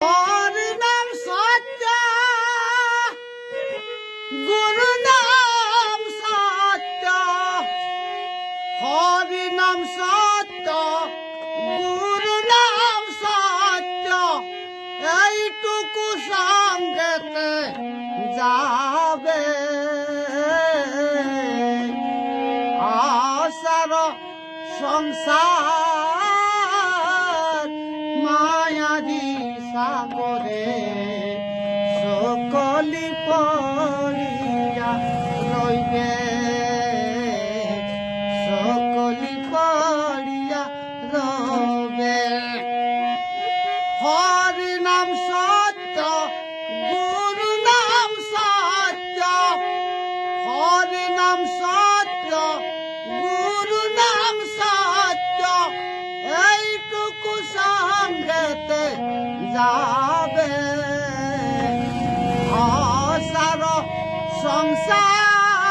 হরি নাম সত্য, গুরু নাম সত্য, হরি নাম সত্য, গুরু নাম সত্য, এইটুকু সঙ্গেতে যাবে আশার সংসার মায়াদি সাগরে সকলি পড়িয়া রইবে, সকলি পড়িয়া রবে। হরি নাম সত্য, গুরু নাম সত্য, হরি নাম সত্য, গুরু নাম সত্য, এইটুকু সঙ্গেতে যাবে আশার সংসার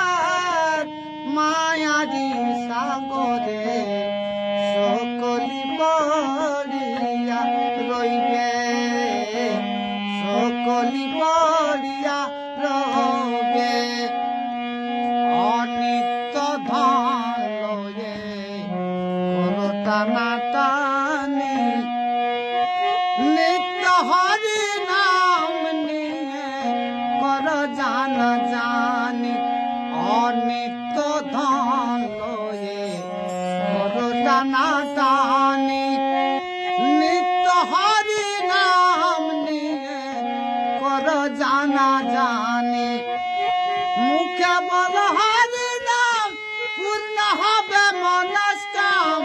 মায়াদি সাগরে সকলি পড়িয়া রইবে, সকলি পড়িয়া রবে। অনিত্য ধন লয়ে করো টানাটানি, নিত্য হরি নাম নিয়ে করো জানা জানি। অনিত্য ধন লয়ে করো টানাটানি, নিত্য হরি নাম নিয়ে করো জানা জানি। মুখে বল হরি নাম পূর্ণ হবে মনস্কাম,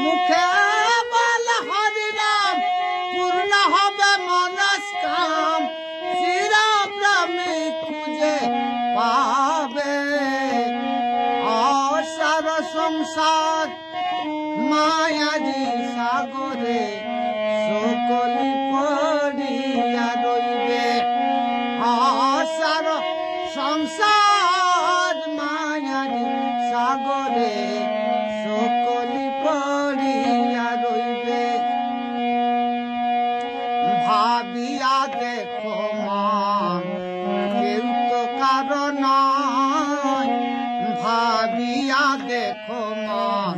মুখে বল হরি নাম পূর্ণ হবে মনস্কাম, চিরপ্রেমী খুঁজে পাবে আশার সংসার মায়াদি সাগরে সকলি পড়িয়া রইবে। আশার সংসার মায়াদি সাগরে সকলি পড়িয়া রইবে। ভাবিয়া দেখো মন কেউ তো কারো নয়, ভাবিয়া দেখো মন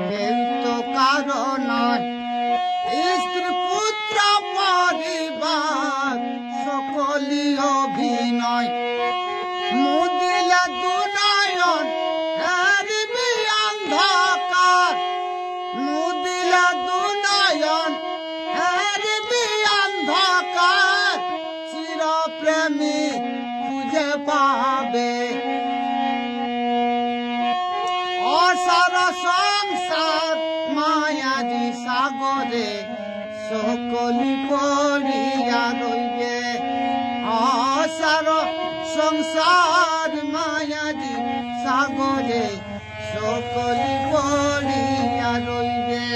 কেউ তো কারো নয়। স্ত্রী পুত্র পরিবার সকলি অভিনয়, মুদিলা দুনয়ন হারিবি অন্ধকার, মুদিলা দুনয়ন হারিবি অন্ধকার, চিরপ্রেমী খুঁজে পাবে অসার সংসার মায়াদি সাগরে সকলি পড়িয়া রইবে। আশার সংসার মায়াদি সাগরে সকলি পড়িয়া রইবে।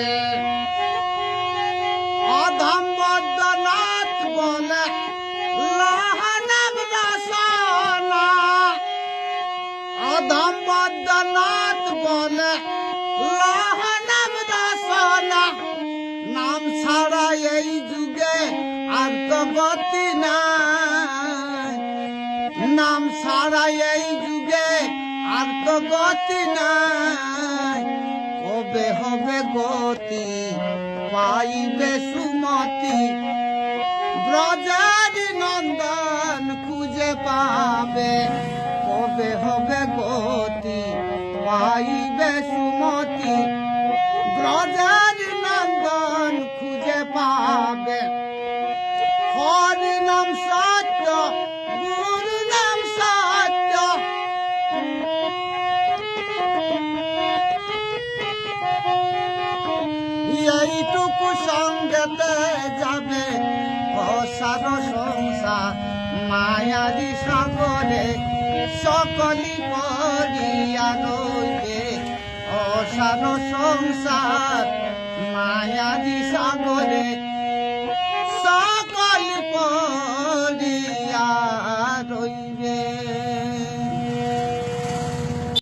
অধম বদ্রনাথ বলে লহনাম রসনা, অধম বদ্রনাথ বলে লহনাম রসনা, নাম ছাড়া এই যুগে আর তো গতি নাই, নাম ছাড়া এই যুগে আর তো গতি নাই। কবে হবে গতি পাইবে সুমতি, ব্রজারি নন্দন খুঁজে পাবে। কবে হবে গতি পাইবে সুমতি, ব্রজারি নন্দন খুঁজে পাবে। হরি নাম সত্য, গুরু নাম সত্য, এইটুকু সঙ্গেতে যাবে অসার সংসার মায়াদি সাগরে সকলি পড়িয়া রইবে। অসার সংসার মায়াদি সাগরে